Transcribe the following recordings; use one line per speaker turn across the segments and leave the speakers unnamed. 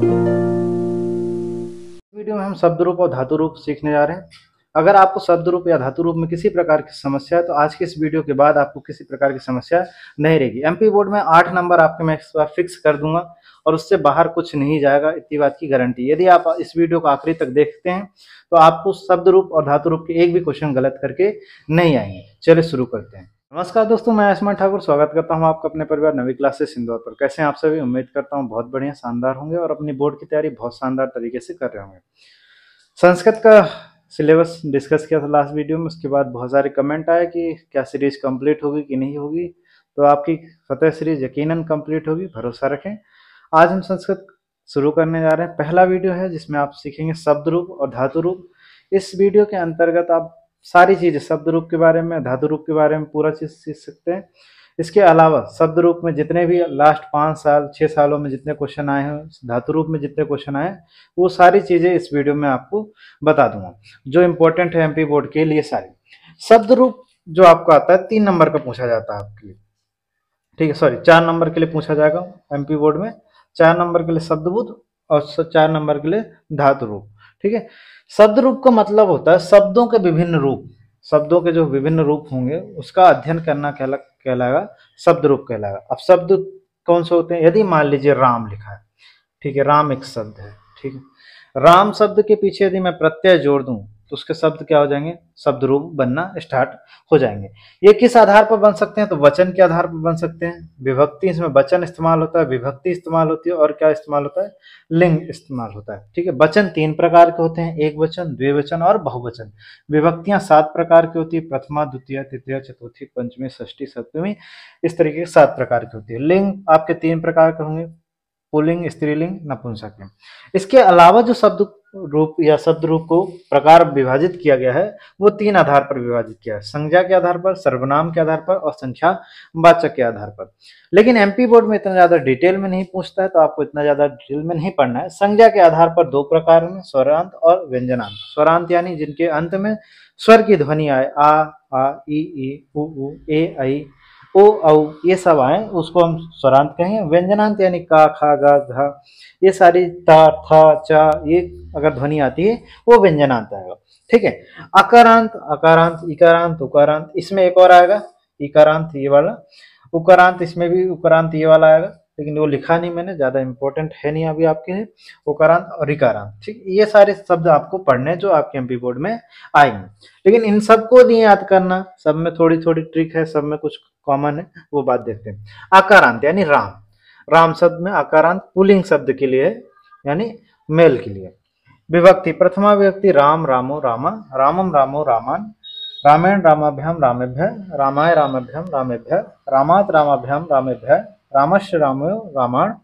Video में हम शब्द रूप और धातु रूप सीखने जा रहे हैं। अगर आपको शब्द रूप या धातु रूप में किसी प्रकार की समस्या है तो आज के इस वीडियो के बाद आपको किसी प्रकार की समस्या नहीं रहेगी। एमपी बोर्ड में 8 नंबर आपके मैं इस बार फिक्स कर दूंगा और उससे बाहर कुछ नहीं जाएगा, इतनी बात की गारंटी। यदि आप इस वीडियो को आखिरी तक देखते हैं तो आपको शब्द रूप और धातु रूप के एक भी क्वेश्चन गलत करके नहीं आएंगे। चलिए शुरू करते हैं। नमस्कार दोस्तों, मैं आयुष्मान ठाकुर स्वागत करता हूं आपका अपने परिवार नवी क्लासेस इंदौर पर। कैसे हैं आप सभी? उम्मीद करता हूं बहुत बढ़िया, शानदार होंगे और अपनी बोर्ड की तैयारी बहुत शानदार तरीके से कर रहे होंगे। संस्कृत का सिलेबस डिस्कस किया था लास्ट वीडियो में, उसके बाद बहुत सारे कमेंट आए कि क्या सीरीज कंप्लीट होगी कि नहीं होगी। तो आपकी फतेह सीरीज यकीनन कंप्लीट होगी, भरोसा रखें। आज हम संस्कृत शुरू करने जा रहे हैं। पहला वीडियो है जिसमें आप सीखेंगे शब्द रूप और धातु रूप। इस वीडियो के अंतर्गत आप सारी चीजें शब्द रूप के बारे में, धातु रूप के बारे में पूरा चीज सीख सकते हैं। इसके अलावा शब्द रूप में जितने भी लास्ट 5 साल 6 सालों में जितने क्वेश्चन आए हैं, धातु रूप में जितने क्वेश्चन आए हैं, वो सारी चीजें इस वीडियो में आपको बता दूंगा जो इम्पोर्टेंट है एमपी बोर्ड के लिए। सारी शब्द रूप जो आपको आता है 3 नंबर का पूछा जाता है आपके लिए, ठीक है। सॉरी, 4 नंबर के लिए पूछा जाएगा एमपी बोर्ड में। 4 नंबर के लिए शब्द रूप और 4 नंबर के लिए धातु रूप, ठीक है। शब्द रूप का मतलब होता है शब्दों के विभिन्न रूप। शब्दों के जो विभिन्न रूप होंगे उसका अध्ययन करना कहलाएगा शब्द रूप कहलाएगा। अब शब्द कौन से होते हैं? यदि मान लीजिए राम लिखा है, ठीक है, राम एक शब्द है, ठीक है। राम शब्द के पीछे यदि मैं प्रत्यय जोड़ दूं तो उसके शब्द क्या हो जाएंगे? शब्द रूप बनना स्टार्ट हो जाएंगे। ये किस आधार पर बन सकते हैं? तो वचन के आधार पर बन सकते हैं। विभक्ति, इसमें वचन इस्तेमाल होता है, विभक्ति इस्तेमाल होती है और क्या इस्तेमाल होता है? लिंग इस्तेमाल होता है, ठीक है। वचन 3 प्रकार के होते हैं, एक वचन, द्विवचन और बहुवचन। विभक्तियां 7 प्रकार की होती है, प्रथमा, द्वितीय, तृतीय, चतुर्थी, पंचमी, षष्ठी, सप्तमी, इस तरीके के 7 प्रकार की होती है। लिंग आपके 3 प्रकार के होंगे, पुल्लिंग, स्त्रीलिंग, नपुंसकलिंग। इसके अलावा जो शब्द रूप या शब्द रूप को प्रकार विभाजित किया गया है वो 3 आधार पर विभाजित किया है, संज्ञा के आधार पर, सर्वनाम के आधार पर और संख्या वाचक के आधार पर। लेकिन एमपी बोर्ड में इतना ज्यादा डिटेल में नहीं पूछता है तो आपको इतना ज्यादा डिटेल में नहीं पढ़ना है। संज्ञा के आधार पर 2 प्रकार में, स्वरांत और व्यंजनांत। स्वरांत यानी जिनके अंत में स्वर की ध्वनि आए, आ, ई, उ, ए, ऐ, ओ, औ, ये सब आए उसको हम स्वरांत कहेंगे। व्यंजनांत यानी का, खा, गा, घा, ये सारी ता, था, चा, ये अगर ध्वनि आती है वो व्यंजनांत आएगा, ठीक है। अकारांत, अकारांत, इकारांत, उकारांत, इसमें एक और आएगा इकारांत ये वाला। उकारांत, इसमें भी उकारांत ये वाला आएगा, लेकिन वो लिखा नहीं मैंने, ज्यादा इंपॉर्टेंट है नहीं अभी आपके लिए। उकारांत और इकारांत, ठीक। ये सारे शब्द आपको पढ़ने जो आपके एमपी बोर्ड में आएंगे, लेकिन इन सबको नहीं याद करना, सब में थोड़ी थोड़ी ट्रिक है, सब में कुछ कॉमन है, वो बात देखते हैं। आकारांत यानी राम। राम शब्द में आकारांत पुल्लिंग शब्द के लिए यानी मेल के लिए। विभक्ति, प्रथमा विभक्ति राम, रामो, रामा, रामम, रामो, रामान, रामेण, रामाभ्याम, रामेभ्य, रामाय, रामेभ्यम, रामेभ्य, रामात, रामाभ्याम, रामेभ्य, रामस्य, रामो, रामाण,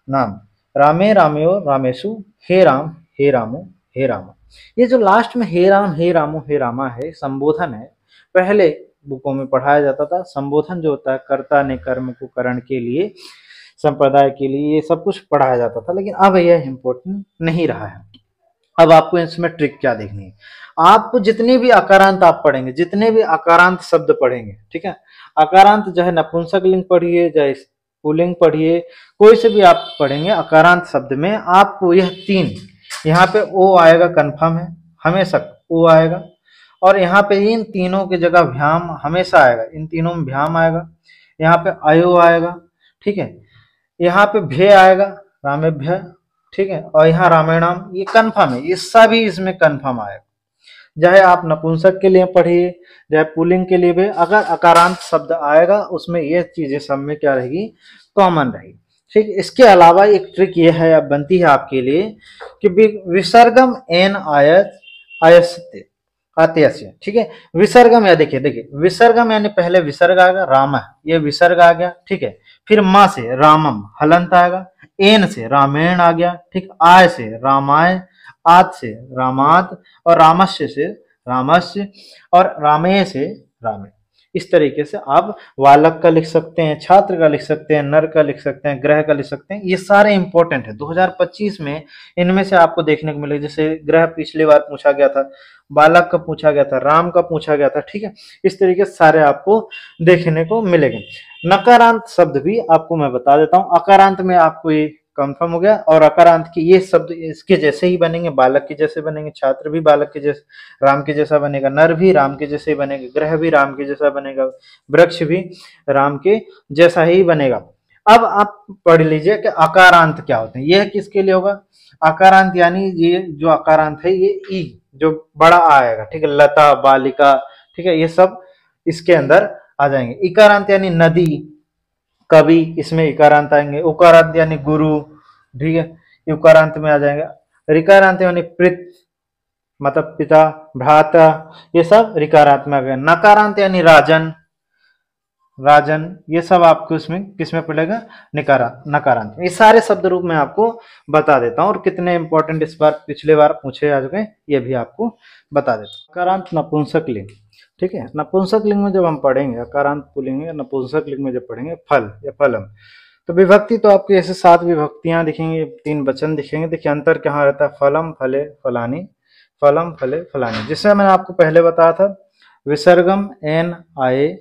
नाम, रामे, रामयो, रामेशु, हे राम, हे रामो, हे रामा। ये जो लास्ट में हे राम, हे रामो, हे रामा है, संबोधन है। पहले बुकों में पढ़ाया जाता था। संबोधन जो होता है कर्ता ने कर्म को करण के लिए, संप्रदाय के लिए, ये सब कुछ पढ़ाया जाता था, लेकिन अब यह इम्पोर्टेंट नहीं रहा है। अब आपको इसमें ट्रिक क्या देखनी है? आपको जितने भी अकारांत आप पढ़ेंगे, जितने भी अकारांत शब्द पढ़ेंगे, ठीक है, अकारांत चाहे नपुंसक लिंग पढ़िए, चाहे पुल्लिंग पढ़िए, कोई से भी आप पढ़ेंगे अकारांत शब्द में, आपको यह 3, यहाँ पे ओ आएगा कंफर्म है, हमेशा ओ आएगा, और यहाँ पे इन तीनों की जगह भ्याम हमेशा आएगा, इन तीनों में भ्याम आएगा, यहाँ पे अयो आएगा, ठीक है, यहाँ पे भे आएगा, रामेभ्य, ठीक है, और यहाँ रामेणाम, ये कंफर्म है, ये सभी इसमें कंफर्म आएगा। चाहे आप नपुंसक के लिए पढ़िए, चाहे पुल्लिंग के लिए भी, अगर अकारांत शब्द आएगा उसमें ये चीजें सब में क्या रहेगी? कॉमन रहेगी, ठीक। इसके अलावा एक ट्रिक ये है, अब बनती है आपके लिए कि विसर्गम एन आयत आयस्ते आत्यस्य, ठीक है। विसर्गम या देखिए विसर्गम यानी पहले विसर्ग आएगा, राम, ये विसर्ग आ गया, ठीक है। फिर माँ से रामम हलंत आएगा, एन से रामेण आ गया, ठीक। आय से रामाय, आत से रामात, और रामस्य से रामस्य, और रामे से रामे। इस तरीके से आप बालक का लिख सकते हैं, छात्र का लिख सकते हैं, नर का लिख सकते हैं, ग्रह का लिख सकते हैं। ये सारे इंपॉर्टेंट है। 2025 में इनमें से आपको देखने को मिलेगा। जैसे ग्रह पिछली बार पूछा गया था, बालक का पूछा गया था, राम का पूछा गया था, ठीक है। इस तरीके से सारे आपको देखने को मिलेंगे। नकारांत शब्द भी आपको मैं बता देता हूँ। अकारांत में आपको ये कंफर्म हो गया। और अकारांत की ये शब्द इसके जैसे ही बनेंगे, बालक के जैसे बनेंगे, छात्र भी बालक के जैसे राम के जैसा बनेगा, नर भी राम के जैसे ही बनेगा, ग्रह भी राम के जैसा बनेगा, वृक्ष भी राम के जैसा ही बनेगा। अब आप पढ़ लीजिए कि अकारांत क्या होते हैं। यह किसके लिए होगा? अकारांत यानी ये जो अकारांत है ये ई जो बड़ा आएगा, ठीक है, लता, बालिका, ठीक है, ये सब इसके अंदर आ जाएंगे। इकारांत यानी नदी, कवि, इसमें इकारांत आएंगे। उकारांत यानी गुरु, ठीक है, उकारांत में आ जाएगा। ऋकारांत यानी पित, मतलब पिता, भ्राता, ये सब ऋकारांत में आ गए। नकारांत यानी राजन, राजन, ये सब आपको इसमें किसमें पड़ेगा? नकारांत। ये सारे शब्द रूप में आपको बता देता हूँ, और कितने इंपॉर्टेंट इस बार पिछले बार पूछे आ चुके हैं ये भी आपको बता देता हूँ। अकारांत नपुंसक लिंग, ठीक है, नपुंसक लिंग में जब हम पढ़ेंगे अकारांत पुल्लिंग में, नपुंसक लिंग में जब पढ़ेंगे फल या फलम, तो विभक्ति तो आपको ऐसे 7 विभक्तियां दिखेंगी, 3 वचन दिखेंगे। देखिए अंतर कहाँ रहता है? फलम, फले, फलानी, फलम, फले, फलानी। जिससे मैंने आपको पहले बताया था विसर्गम एन आए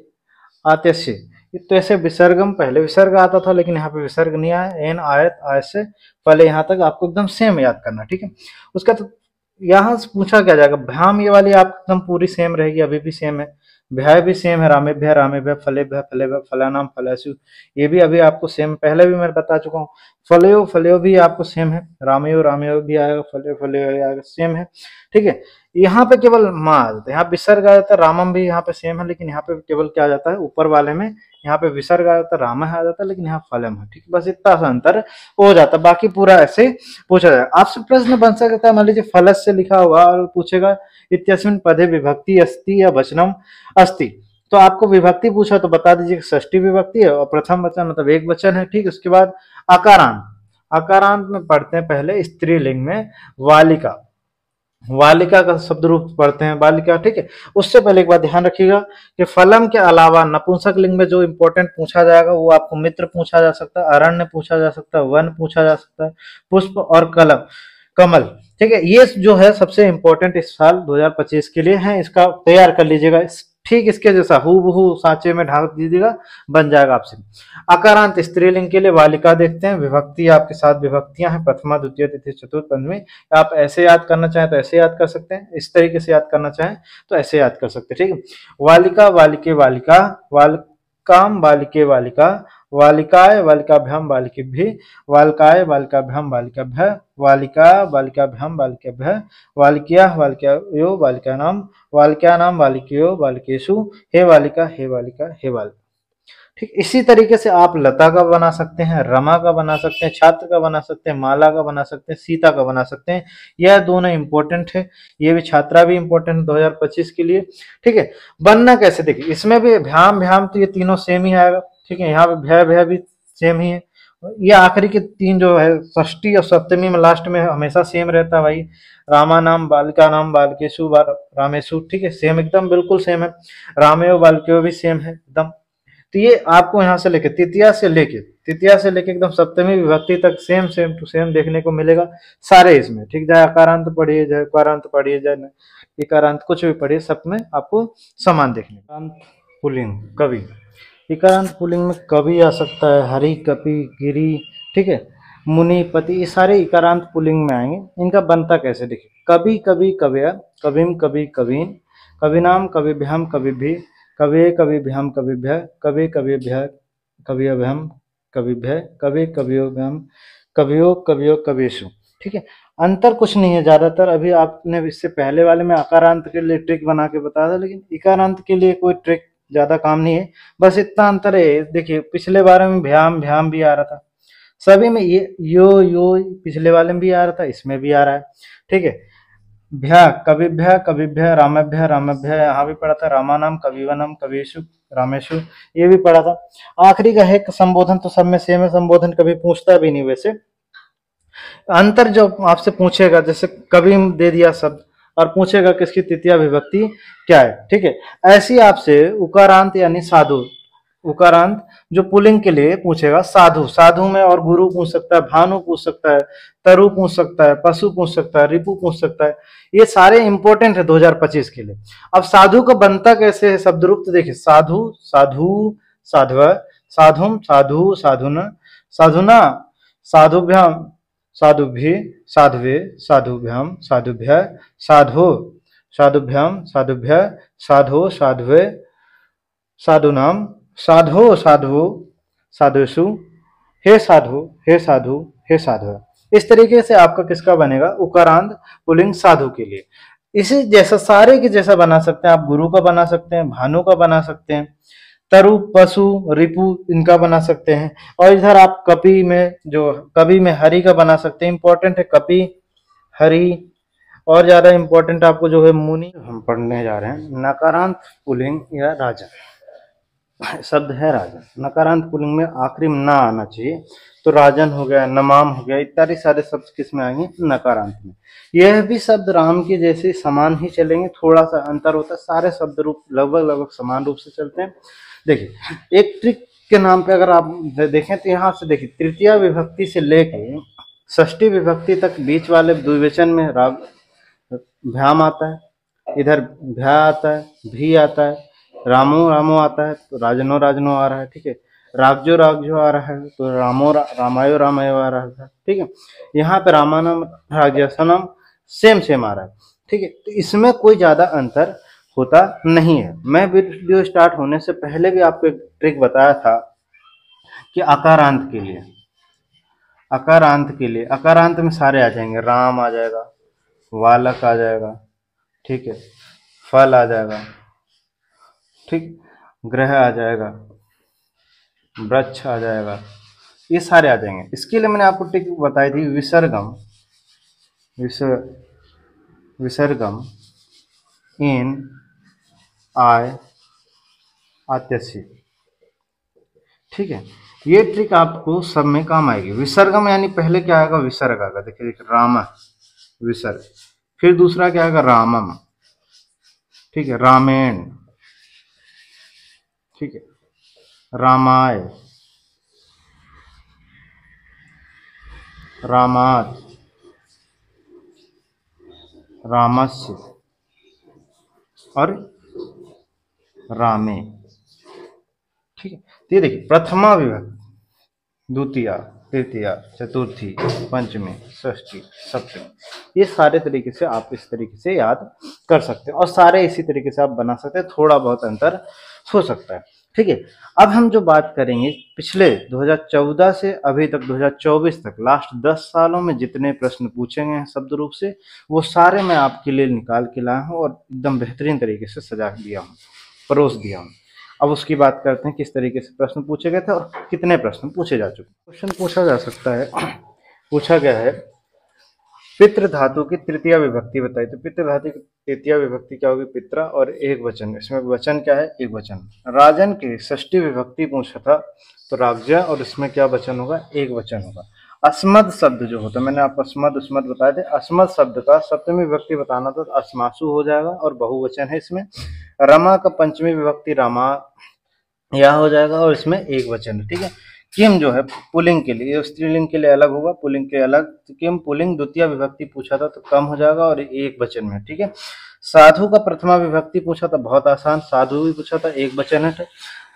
आत्यस्य, तो ऐसे विसर्गम पहले विसर्ग आता था, लेकिन यहाँ पे विसर्ग नहीं आया, एन आयत आय से पहले यहाँ तक आपको एकदम सेम याद करना, ठीक है। उसका तो यहाँ से पूछा क्या जाएगा? भ्याम ये वाली आप एकदम पूरी सेम रहेगी, अभी भी सेम है। भय भी सेम है, रामेभ्य रामेभ्य, फलेभ्य फलेभ्य, फलानाम फलासु, ये भी अभी आपको सेम, पहले भी मैं बता चुका हूँ। फलयो फलयो भी आपको सेम है, रामयो रामयो भी आएगा, फले फले आएगा, सेम है, ठीक है। यहाँ पे केवल माँ आ जाता है, यहाँ विसर्ग आ जाता है, रामम भी यहाँ पे सेम है, लेकिन यहाँ पे केवल क्या आ जाता है? ऊपर वाले में यहाँ पे विसर्ग आ जाता है, राम आ जाता है, लेकिन यहाँ फलम है, ठीक है। बस इतना सा अंतर हो जाता है, बाकी पूरा ऐसे पूछा जाएगा। आपसे प्रश्न बन सकता है, मान लीजिए फलस से लिखा हुआ और पूछेगा इत्यस्मिन् पदे विभक्ति अस्ति या वचनम अस्ति, तो आपको विभक्ति पूछा तो बता दीजिए षष्ठी विभक्ति है और प्रथम वचन मतलब एक वचन है, ठीक। उसके बाद अकारांत, अकारांत में पढ़ते हैं पहले स्त्रीलिंग में वालिका, वालिका का शब्द रूप पढ़ते हैं बालिका, ठीक है। उससे पहले एक बात ध्यान रखिएगा कि फलम के अलावा नपुंसक लिंग में जो इंपॉर्टेंट पूछा जाएगा वो आपको मित्र पूछा जा सकता है, अरण्य पूछा जा सकता है, वन पूछा जा सकता है, पुष्प और कलम, कमल, ठीक है। ये जो है सबसे इंपॉर्टेंट इस साल 2025 के लिए है, इसका तैयार कर लीजिएगा, ठीक इसके जैसा हूबहू सांचे में ढाल दीजिएगा, बन जाएगा आपसे। अकारांत स्त्रीलिंग के लिए वालिका देखते हैं, विभक्ति आपके 7 विभक्तियां हैं, प्रथमा द्वितीय तृतीय चतुर्थ पंचमी। आप ऐसे याद करना चाहें तो ऐसे याद कर सकते हैं, इस तरीके से याद करना चाहें तो ऐसे याद कर सकते हैं, ठीक है। वालिका वालिके वालिका, वालकाम वालिके वालिका, वालिकाय वालिकाभ्याम वालिकेभ्यः, वालकाय वालिकाभ्याम वालिकाभ्यः, वालिका वालिकाभ्याम वालिकाभ्यः, वालिक्याः वालिकायो वालिकानां, वालिक्यानां वालिकयो वालिकेषु, हे वालिका हे वालिका हे वालिका, ठीक। इसी तरीके से आप लता का बना सकते हैं, रमा का बना सकते हैं, छात्र का बना सकते हैं, माला का बना सकते हैं, सीता का बना सकते हैं। यह दोनों इंपॉर्टेंट है, ये भी छात्रा भी इंपॉर्टेंट है 2025 के लिए, ठीक है। बनना कैसे देखिए, इसमें भी भ्याम भ्याम तो ये तीनों सेम ही आएगा, ठीक है। यहाँ पे भय भय भी सेम ही है, ये आखिरी के 3 जो है षष्ठी और सप्तमी में लास्ट में हमेशा सेम रहता है भाई, रामा नाम बालिका नाम बालिकेशु रामेशु, ठीक है, सेम एकदम बिल्कुल सेम है। रामेयो बालिकेयो भी सेम है एकदम। तो ये आपको यहाँ से लेके तृतीया से लेके एकदम सप्तमी विभक्ति तक सेम सेम टू सेम देखने को मिलेगा सारे इसमें, ठीक। चाहे अकारांत पढ़िए, चाहे उकारांत पढ़िए, चाहे इकारांत कुछ भी पढ़िए, सब में आपको समान देखने। पुल्लिंग कवि, इकारांत पुल्लिंग में कवि आ सकता है, हरि, कपि, गिरि, ठीक है, मुनि, पति, ये सारे इकारांत पुल्लिंग में आएंगे। इनका बनता कैसे देखिए, कवि कवि कवय, कविम कवि कवीन, कविनाम कविभ्याम कविभिः, कवये कविभ्याम कविभ्यः, कवि कविभ्यः कविभ्याम कविभ्यः, कवि कवियोभ्याम कवियो कवियो कविषु, ठीक है। अंतर कुछ नहीं है ज्यादातर, अभी आपने इससे पहले वाले में अकारांत के लिए ट्रिक बना के बताया था, लेकिन इकारांत के लिए कोई ट्रिक ज्यादा काम नहीं है, बस इतना अंतर है। देखिए पिछले बारे में भ्याम भ्याम भी आ रहा था, सभी में ये यो पिछले वाले में भी आ रहा था, इसमें भी आ रहा है, ठीक है। भ्या कविभ्य रामभ्य रामभ्य, यहाँ भी पढ़ा था, रामानाम कविवनम कविषु रामेशु, ये भी पढ़ा था। आखिरी का है संबोधन, तो सब में सेम है, संबोधन कभी पूछता भी नहीं। वैसे अंतर जो आपसे पूछेगा, जैसे कवि दे दिया शब्द और पूछेगा कि इसकी तृतीया विभक्ति क्या है, ठीक है। ऐसी आपसे उकारांत यानी साधु, उकारांत जो पुल्लिंग के लिए पूछेगा, साधु, साधु में और गुरु पूछ सकता है, भानु पूछ सकता है, तरु पूछ सकता है, पशु पूछ सकता है, रिपु पूछ सकता है, ये सारे इंपॉर्टेंट है 2025 के लिए। अब साधु का बनता कैसे है शब्द रूप, तो देखिए साधु, साधु, साधव, साधुम, साधु, साधुन, साधुना, साधुभ्याम साधुभ्य साध्वे साधुभ्याम साधुभ्य साधो साधुभ्याम साधुभ्य साधो साध्वे साधुनाम साधो साधु साधुषु हे साधु हे साधु हे साधु। इस तरीके से आपका किसका बनेगा, उकारांत पुल्लिंग साधु के लिए। इसी जैसा सारे के जैसा बना सकते हैं आप, गुरु का बना सकते हैं, भानु का बना सकते हैं, तरु पशु रिपु इनका बना सकते हैं। और इधर आप कपि में जो कवि में हरि का बना सकते हैं। इंपॉर्टेंट है कपि हरि, और ज्यादा इंपॉर्टेंट आपको जो है मुनि हम पढ़ने जा रहे हैं। नकारांत पुल्लिंग या राजन शब्द है राजन। नकारांत पुल्लिंग में आखिरी में ना आना चाहिए, तो राजन हो गया, नमाम हो गया, इत्यादि सारे शब्द किस में आएंगे, नकारांत में। यह भी शब्द राम के जैसे समान ही चलेंगे, थोड़ा सा अंतर होता है, सारे शब्द रूप लगभग समान रूप से चलते हैं। देखिए एक ट्रिक के नाम पे अगर आप देखें तो यहाँ से देखिए तृतीया विभक्ति से लेके षष्ठी विभक्ति तक बीच वाले द्विवचन में राग भ्याम आता है, इधर भ्या आता है, भी आता है, रामो रामो आता है तो राजनो राजनो आ रहा है, ठीक है, रागजो रागजो आ रहा है तो रामायो रामायो आ रहा है, ठीक है। यहाँ पे रामानम राजसनम सेम आ रहा है, ठीक है। तो इसमें कोई ज्यादा अंतर होता नहीं है। मैं वीडियो स्टार्ट होने से पहले भी आपको एक ट्रिक बताया था कि अकारांत के लिए, अकारांत में सारे आ जाएंगे, राम आ जाएगा, बालक आ जाएगा, ठीक है, फल आ जाएगा, ठीक, ग्रह आ जाएगा, वृक्ष आ जाएगा, ये सारे आ जाएंगे। इसके लिए मैंने आपको ट्रिक बताई थी, विसर्गम इन आय आत्यसी, ठीक है। ये ट्रिक आपको सब में काम आएगी। विसर्गम यानी पहले क्या आएगा, विसर्ग आएगा, देखिए राम विसर्ग, फिर दूसरा क्या आएगा, रामम, ठीक है, रामेण, ठीक है, रामाय, रामात, रामस्य और रामे, ठीक है। तो ये देखिए प्रथमा विभक्ति, द्वितीया, तृतीया, चतुर्थी, पंचमी, षष्ठी, सप्तमी, ये सारे तरीके से आप इस तरीके से याद कर सकते हैं और सारे इसी तरीके से आप बना सकते हैं, थोड़ा बहुत अंतर हो सकता है, ठीक है। अब हम जो बात करेंगे पिछले 2014 से अभी तक 2024 तक लास्ट 10 सालों में जितने प्रश्न पूछे गए हैं शब्द रूप से, वो सारे मैं आपके लिए निकाल के लाया हूँ और एकदम बेहतरीन तरीके से सजा दिया हूँ, परोस दिया हूँ। अब उसकी बात करते हैं किस तरीके से प्रश्न पूछे गए थे और कितने प्रश्न पूछे जा चुके। क्वेश्चन पूछा जा सकता है, पूछा गया है पितृ धातु की तृतीया विभक्ति बताई। तो पितृ धातु की तृतीया विभक्ति क्या होगी, पित्रा और एक वचन, इसमें वचन क्या है, एक वचन। राजन की षष्ठी विभक्ति पूछा था तो राग्य, और इसमें क्या वचन होगा, एक वचन होगा। अस्मद शब्द जो होता है, मैंने आपको अस्मद उसमद बताए थे, अस्मद शब्द का सप्तमी विभक्ति बताना था तो अस्मासु हो जाएगा और बहुवचन है इसमें। रमा का पंचमी विभक्ति रामा या हो जाएगा और इसमें एक वचन है, ठीक है। किम जो है पुल्लिंग के लिए, स्त्रीलिंग के लिए अलग होगा, पुल्लिंग के अलग। तो किम पुल्लिंग द्वितीय विभक्ति पूछा था तो कम हो जाएगा और एक वचन में, ठीक है। साधु का प्रथमा विभक्ति पूछा था, बहुत आसान, साधु भी पूछा था, एक वचन है।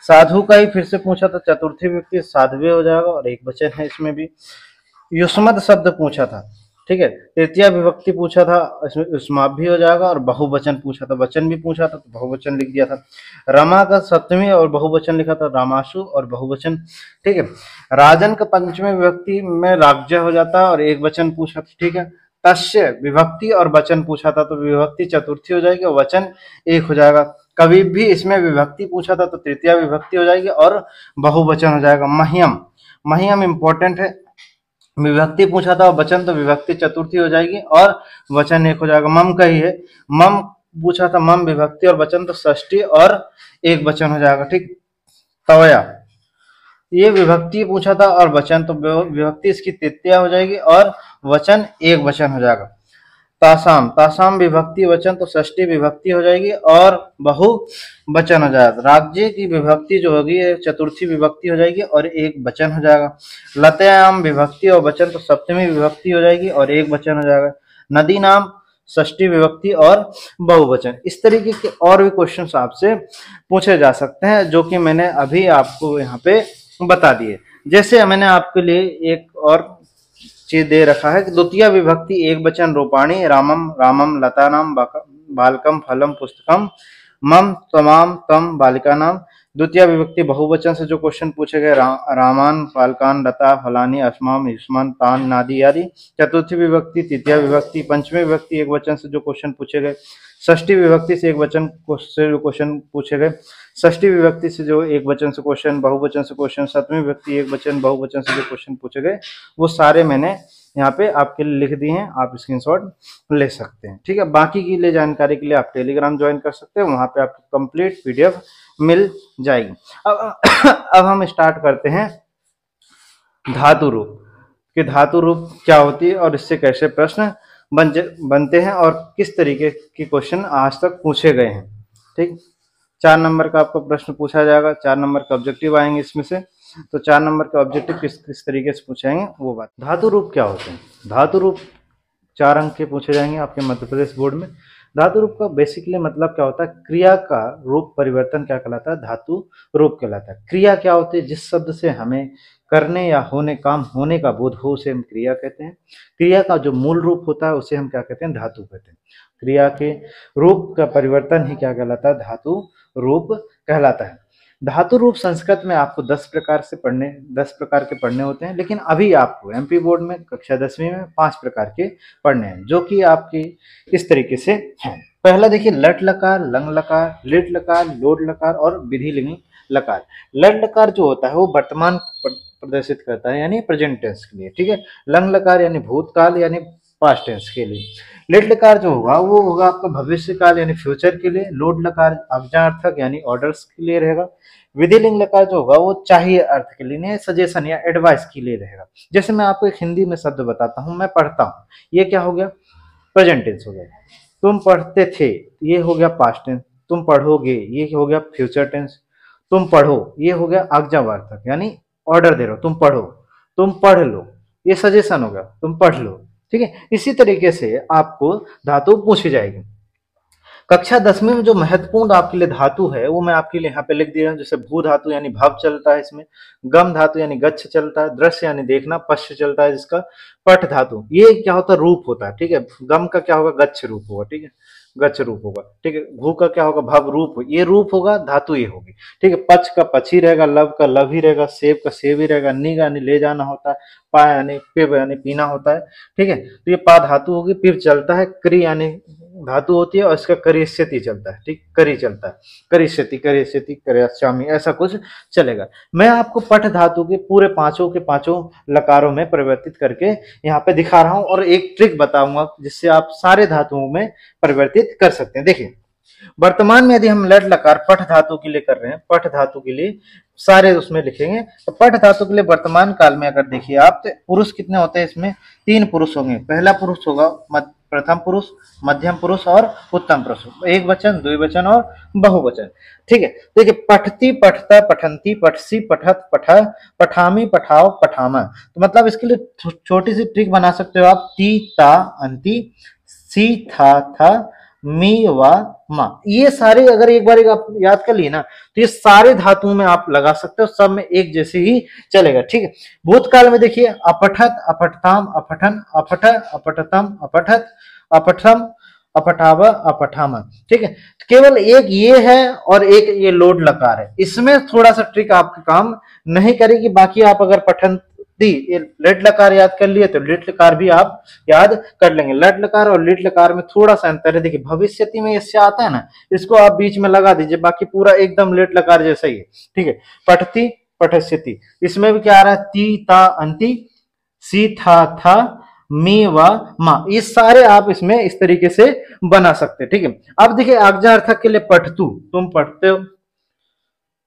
साधु का ही फिर से पूछा था, चतुर्थी विभक्ति साधुवे हो जाएगा और एक वचन है इसमें भी। युष्मद शब्द पूछा था, ठीक है, तृतीय विभक्ति पूछा था, इसमें युष्मा भी हो जाएगा और बहुवचन पूछा था, वचन भी पूछा था तो बहुवचन लिख दिया था। रमा का सप्तमी और बहुवचन लिखा था, रामाशु और बहुवचन, ठीक है। राजन का पंचमी विभक्ति में राज्य हो जाता है और एक वचन पूछा था, ठीक है। तस्य विभक्ति और वचन पूछा था तो विभक्ति चतुर्थी हो जाएगी और वचन एक हो जाएगा। कभी भी इसमें विभक्ति पूछा था तो तृतीय विभक्ति हो जाएगी और बहुवचन हो जाएगा। महियम, महियम इंपॉर्टेंट है, विभक्ति पूछा था वचन तो विभक्ति चतुर्थी हो जाएगी और वचन एक हो जाएगा। मम का ही है, मम पूछा था, मम विभक्ति और वचन तो षष्ठी और एक वचन हो जाएगा, ठीक। तवया, ये विभक्ति पूछा था और वचन तो विभक्ति इसकी तृतीय हो जाएगी और वचन एक वचन हो जाएगा। तासाम, तासाम विभक्ति वचन तो षष्ठी विभक्ति हो जाएगी और बहु वचन हो जाएगा। राज्य की विभक्ति जो होगी चतुर्थी विभक्ति हो जाएगी और एक वचन हो जाएगा। लतयाम विभक्ति और वचन तो सप्तमी विभक्ति हो जाएगी और एक वचन हो जाएगा। नदी नाम षष्ठी विभक्ति और बहुवचन। इस तरीके के और भी क्वेश्चंस आपसे पूछे जा सकते हैं जो कि मैंने अभी आपको यहाँ पे बता दिए। जैसे मैंने आपके लिए एक और चीज दे रखा है कि द्वितीय विभक्ति एक वचन रूपाणी रामम रामम लतानाम बालकम फलम पुस्तकम मम तमाम तम बालिका नाम। द्वितीय विभक्ति बहुवचन से जो क्वेश्चन पूछे गए रामान बालकान लता फलानी अस्माम युष्मान तान नादी आदि। चतुर्थी विभक्ति तृतीय विभक्ति। पंचमी विभक्ति एक वचन से जो क्वेश्चन पूछे गए। षष्ठी विभक्ति से एक वचन से जो क्वेश्चन पूछे गए। षष्ठी विभक्ति से जो एक वचन से क्वेश्चन, बहुवचन से क्वेश्चन, सप्तमी विभक्ति एक वचन बहुवचन से जो क्वेश्चन पूछे गए वो सारे मैंने यहाँ पे आपके लिए लिख दिए हैं, आप स्क्रीनशॉट ले सकते हैं। ठीक है, बाकी की लिए जानकारी के लिए आप टेलीग्राम ज्वाइन कर सकते हैं, वहां पे आपको कंप्लीट पीडीएफ मिल जाएगी। अब हम स्टार्ट करते हैं धातु रूप कि धातु रूप क्या होती है और इससे कैसे प्रश्न बनते हैं और किस तरीके के क्वेश्चन आज तक पूछे गए हैं। ठीक, 4 नंबर का आपको प्रश्न पूछा जाएगा, 4 नंबर का ऑब्जेक्टिव आएंगे इसमें से। तो 4 नंबर का ऑब्जेक्टिव किस तरीके से पूछेंगे वो बात। धातु रूप क्या होते हैं? धातु रूप 4 अंक के पूछे जाएंगे आपके मध्य प्रदेश बोर्ड में। धातु रूप का बेसिकली मतलब क्या होता है? क्रिया का रूप परिवर्तन क्या कहलाता है? धातु रूप कहलाता है। क्रिया क्या होती है? जिस शब्द से हमें करने या होने, काम होने का बोध हो उसे हम क्रिया कहते हैं। क्रिया का जो मूल रूप होता है उसे हम क्या कहते हैं? धातु कहते हैं। क्रिया के रूप का परिवर्तन ही क्या कहलाता है? धातु रूप कहलाता है। धातु रूप संस्कृत में आपको 10 प्रकार के पढ़ने होते हैं, लेकिन अभी आपको एमपी बोर्ड में कक्षा 10वीं में 5 प्रकार के पढ़ने हैं, जो कि आपकी इस तरीके से हैं। पहला देखिए, लट लकार, लंग लकार, लिट लकार, लोड लकार और विधि लिंग लकार। लट लकार जो होता है वो वर्तमान प्रदर्शित करता है, यानी प्रेजेंट टेंस के लिए। ठीक है, लंग लकार यानी भूतकाल यानी पास्ट टेंस के लिए। लिट लकार जो होगा वो होगा आपका भविष्य काल यानी फ्यूचर के लिए। लोड लकार आज्ञार्थक यानी ऑर्डर्स के लिए रहेगा। विधि लिंग लकार जो होगा वो चाहिए अर्थ के लिए, सजेशन या एडवाइस के लिए रहेगा। जैसे मैं आपको एक हिंदी में शब्द बताता हूँ, मैं पढ़ता हूँ, ये क्या हो गया? प्रेजेंट टेंस हो गया। तुम पढ़ते थे, ये हो गया पास्ट टेंस। तुम पढ़ोगे, ये हो गया फ्यूचर टेंस। तुम पढ़ो, ये हो गया आज्ञावार्थक यानी ऑर्डर दे रहे हो, तुम पढ़ो। तुम पढ़ लो, ये सजेशन होगा, तुम पढ़ लो। ठीक है, इसी तरीके से आपको धातु पूछी जाएगी। कक्षा 10वीं में जो महत्वपूर्ण आपके लिए धातु है वो मैं आपके लिए यहाँ पे लिख दिया हूँ। जैसे भू धातु यानी भव चलता है इसमें, गम धातु यानी गच्छ चलता है, दृश्य यानी देखना, पश्य चलता है जिसका, पट धातु ये क्या होता है? रूप होता है। ठीक है, गम का क्या होगा? गच्छ रूप होगा। ठीक है, गच्छ रूप होगा। ठीक है, भू का क्या होगा? भव रूप, ये रूप होगा, धातु ये होगी। ठीक है, पच का पच ही रहेगा, लव का लव ही रहेगा, सेब का सेब ही रहेगा, नी यानी ले जाना होता है, पा यानी पिब यानी पीना होता है। ठीक है, तो ये पा धातु होगी, पिब चलता है, क्री यानी धातु होती है और इसका करिष्यति चलता है। ठीक, करी चलता है, करिष्यति करिष्यति करिष्यामि ऐसा कुछ चलेगा। मैं आपको पठ धातु के पूरे पांचों के पांचों लकारों में परिवर्तित करके यहाँ पे दिखा रहा हूं और एक ट्रिक बताऊंगा जिससे आप सारे धातुओं में परिवर्तित कर सकते हैं। देखिए, वर्तमान में यदि हम लट लकार पठ धातु के लिए कर रहे हैं, पठ धातु के लिए सारे उसमें लिखेंगे, तो पठ धातु के लिए वर्तमान काल में अगर देखिए आप, तो पुरुष कितने होते हैं इसमें? 3 पुरुष होंगे। पहला पुरुष होगा प्रथम पुरुष, मध्यम पुरुष और उत्तम पुरुष, एक वचन, द्विवचन और बहुवचन। ठीक है, देखिए, पठती, पठता, पठंती, पठसी, पठत, पठा, पठामी, पठाओ, पठामा। तो मतलब इसके लिए छोटी सी ट्रिक बना सकते हो आप। ती, ता, अंति, सी, था, मी, वा, मा, ये सारे अगर एक बार आप याद कर लिए ना, तो ये सारे धातुओं में आप लगा सकते हो, सब में एक जैसे ही चलेगा। ठीक है, भूतकाल में देखिए, अपठत, अपठताम, अपठन, अपठ, अपठतम, अपठत, अपठम, अपठाव, अपठामा। ठीक है, तो केवल एक ये है और एक ये लोड लकार है, इसमें थोड़ा सा ट्रिक आपका काम नहीं करेगी। बाकी आप अगर पठन ये लेट लकार याद कर लिए तो लेट लकार भी आप याद कर लेंगे। लट लकार और लेट लकार में थोड़ा सा अंतर है। देखिए, भविष्यति में इससे आता है ना, इसको आप बीच में लगा दीजिए, बाकी पूरा एकदम लेट लकार जैसा ही है। ठीक है, पठती, पठस्यति, इसमें भी क्या आ रहा है? ती, ता, अंति, सी, था, मी, वा, मा, ये सारे आप इसमें इस तरीके से बना सकते हैं। ठीक है, अब देखिए, आज्ञार्थक के लिए पठतु, तुम पढ़ते हो,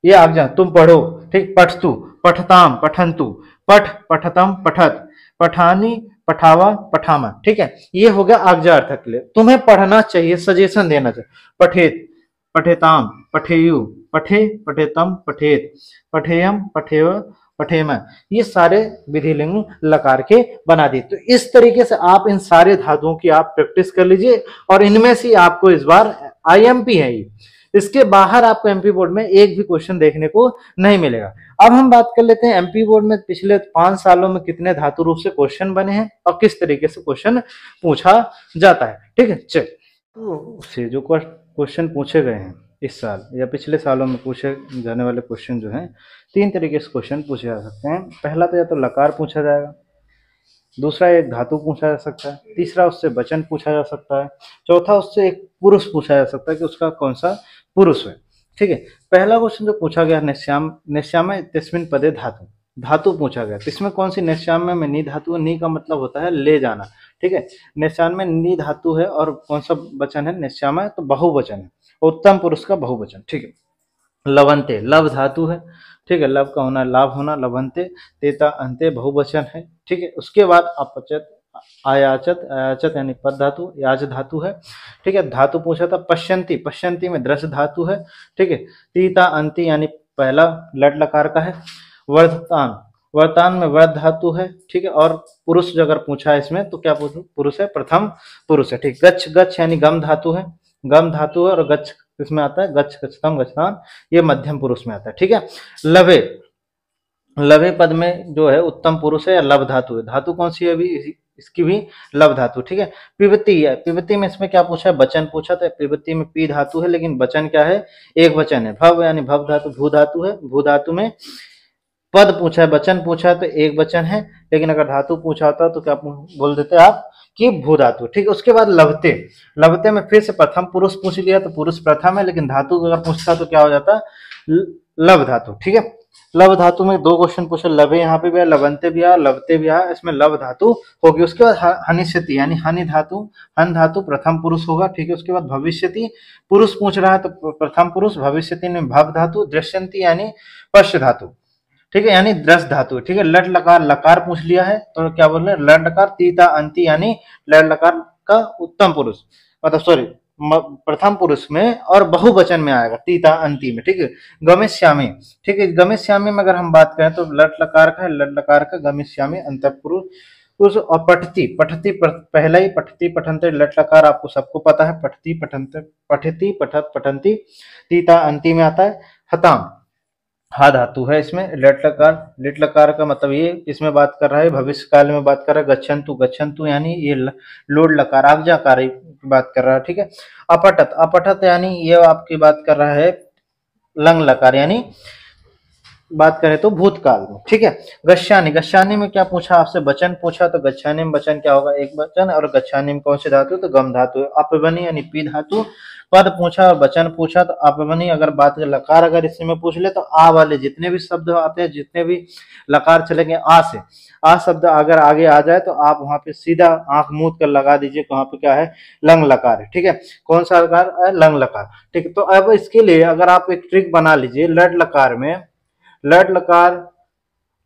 ये आज्ञा, तुम पढ़ो। ठीक, पठतु, पठताम, पठंतु, पठ, पठतम, पठत, पठानी, पठावा, पठामा। ठीक है, ये हो गया आज्ञा अर्थक के लिए। तुम्हें पढ़ना चाहिए, सजेशन देना चाहिए। पठेत, पठेताम, पठेयु, पठे, पठेतम, पठेत, पठेयम, पठेव, पठेम, ये सारे विधि लिंग लकार के बना दिए। तो इस तरीके से आप इन सारे धातुओं की आप प्रैक्टिस कर लीजिए और इनमें से आपको इस बार आईएमपी है, इसके बाहर आपको एमपी बोर्ड में एक भी क्वेश्चन देखने को नहीं मिलेगा। अब हम बात कर लेते हैं एमपी बोर्ड में पिछले 5 सालों में कितने धातु रूप से क्वेश्चन बने हैं और किस तरीके से क्वेश्चन पूछा जाता है। ठीक है, चल तो से जो क्वेश्चन पूछे गए हैं इस साल या पिछले सालों में पूछे जाने वाले क्वेश्चन जो हैं, 3 तरीके से क्वेश्चन पूछे जा सकते हैं। पहला तो या तो लकार पूछा जाएगा, दूसरा एक धातु पूछा जा सकता है, तीसरा उससे वचन पूछा जा सकता है, चौथा उससे एक पुरुष पूछा जा सकता है कि उसका कौन सा पुरुष है। ठीक है, पहला क्वेश्चन जो पूछा गया निश्याम इत्यस्मिन् पदे धातु, धातु पूछा गया। तो इसमें कौन सी निश्याम में नी धातु है, नी का मतलब होता है ले जाना। ठीक है, निश्याम में नी धातु है और कौन सा वचन है, निश्याम है तो बहुवचन है, उत्तम पुरुष का बहुवचन। ठीक है, लवंते लव धातु है। ठीक है, लव का होना लाभ होना, लवंते तेता अंते बहुवचन है। ठीक है, उसके बाद अपचत आयाचत, आयाचत यानी पद धातु, याज धातु है। ठीक है, धातु पूछा था पश्यंती, पश्यंती में दृश्य धातु है। ठीक है, तीता अंति यानी पहला लट लकार का है। वर्धतान, वर्तान में वर्ध धातु है। ठीक है, और पुरुष जो अगर पूछा है इसमें तो क्या पुरुष है, प्रथम पुरुष है। ठीक, गच्छ, गच्छ यानी गम धातु है, गम धातु है और गच्छ इसमें आता है, गच्छ गच्छतम गच्छतान ये मध्यम पुरुष में आता है। ठीक है, लवे, लवे पद में जो है उत्तम पुरुष है या लव धातु है। धातु कौन सी है अभी, इसकी भी लव धातु। ठीक है, पिबती है, पिबती में इसमें क्या पूछा है, वचन पूछा था। पिबती में पी धातु है लेकिन वचन क्या है, एक वचन है। भव यानी भव धातु, भू धातु है। भू धातु में पद पूछा है, वचन पूछा है तो एक वचन है, लेकिन अगर धातु पूछा होता तो क्या बोल देते आप कि भू धातु। ठीक है, उसके बाद लवते, लवते में फिर से प्रथम पुरुष पूछ लिया तो पुरुष प्रथम है, लेकिन धातु अगर पूछता तो क्या हो जाता, लव धातु। ठीक है, लव धातु में 2 क्वेश्चन पूछे, लवे यहाँ पे भी है, लवंते भी है, लवते भी है, इसमें लव धातु होगी। उसके बाद हनिष्यति यानी हनि धातु, हन धातु प्रथम पुरुष होगा। ठीक है, उसके बाद भविष्यति, पुरुष पूछ रहा है तो प्रथम पुरुष, भविष्यति में भव धातु, दृश्यंती यानी पश्य धातु। ठीक है, यानी द्रस धातु। ठीक है, लट लकार, लकार पूछ लिया है तो क्या बोल रहे हैं, लट लकार, तीता अंति यानी लट लकार का उत्तम पुरुष, मतलब सॉरी प्रथम पुरुष में और बहुवचन में आएगा तीता अंति में। ठीक है, गमिष्यामि। ठीक है, गमिष्यामि में अगर हम बात करें तो लट लकार का है, लट लकार का, गमिष्यामि अंत पुरुष और पठती, पठती पहला ही पठती पठनते लट लकार आपको सबको पता है, पठती पठनते, पठती पठत पठंती, तीता अंति में आता है। हताम, हा धातु है इसमें, लेट लकार, लिट लकार का मतलब ये इसमें बात कर रहा है भविष्य काल में बात कर रहा है। गच्छन्तु, गच्छन्तु यानी ये लोड लकार आज्ञाकारी की बात कर रहा है। ठीक है, अपठत, अपठत यानी ये आपकी बात कर रहा है लंग लकार यानी बात करें तो भूतकाल में। ठीक है, गच्छानि, गच्छानि में क्या पूछा आपसे, वचन पूछा तो गच्छानि में वचन क्या होगा, एक वचन, और गच्छानि में कौन से धातु तो गम धातु है। अपवनी यानी पी धातु, पद पूछा और वचन पूछा तो अपवनी अगर बात करें, लकार अगर इसमें पूछ ले तो आ वाले जितने भी शब्द आते हैं, जितने भी लकार चलेंगे आ से, आ शब्द अगर आगे आ जाए तो आप वहां पे सीधा आंख मूंद कर लगा दीजिए, वहां पे क्या है, लंग लकार है। ठीक है, कौन सा लकार है, लंग लकार। ठीक है, तो अब इसके लिए अगर आप एक ट्रिक बना लीजिए, लट लकार में लट लकार,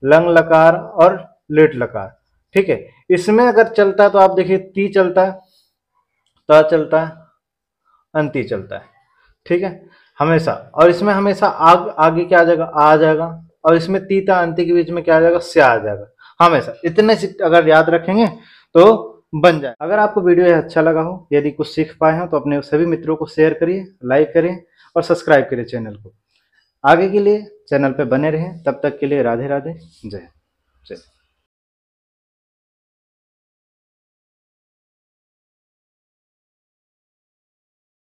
लंग लकार और लेट लकार। ठीक है, इसमें अगर चलता है तो आप देखिए ती चलता है, ता चलता है, अंति चलता है। ठीक है, हमेशा, और इसमें हमेशा आगे क्या आ जाएगा, आ जाएगा, और इसमें तीता अंति के बीच में क्या आ जाएगा, से आ जाएगा हमेशा। इतने अगर याद रखेंगे तो बन जाए। अगर आपको वीडियो अच्छा लगा हो, यदि कुछ सीख पाए हो तो अपने सभी मित्रों को शेयर करिए, लाइक करें और सब्सक्राइब करिए चैनल को। आगे के लिए चैनल पे बने रहें, तब तक के लिए राधे राधे, जय जय।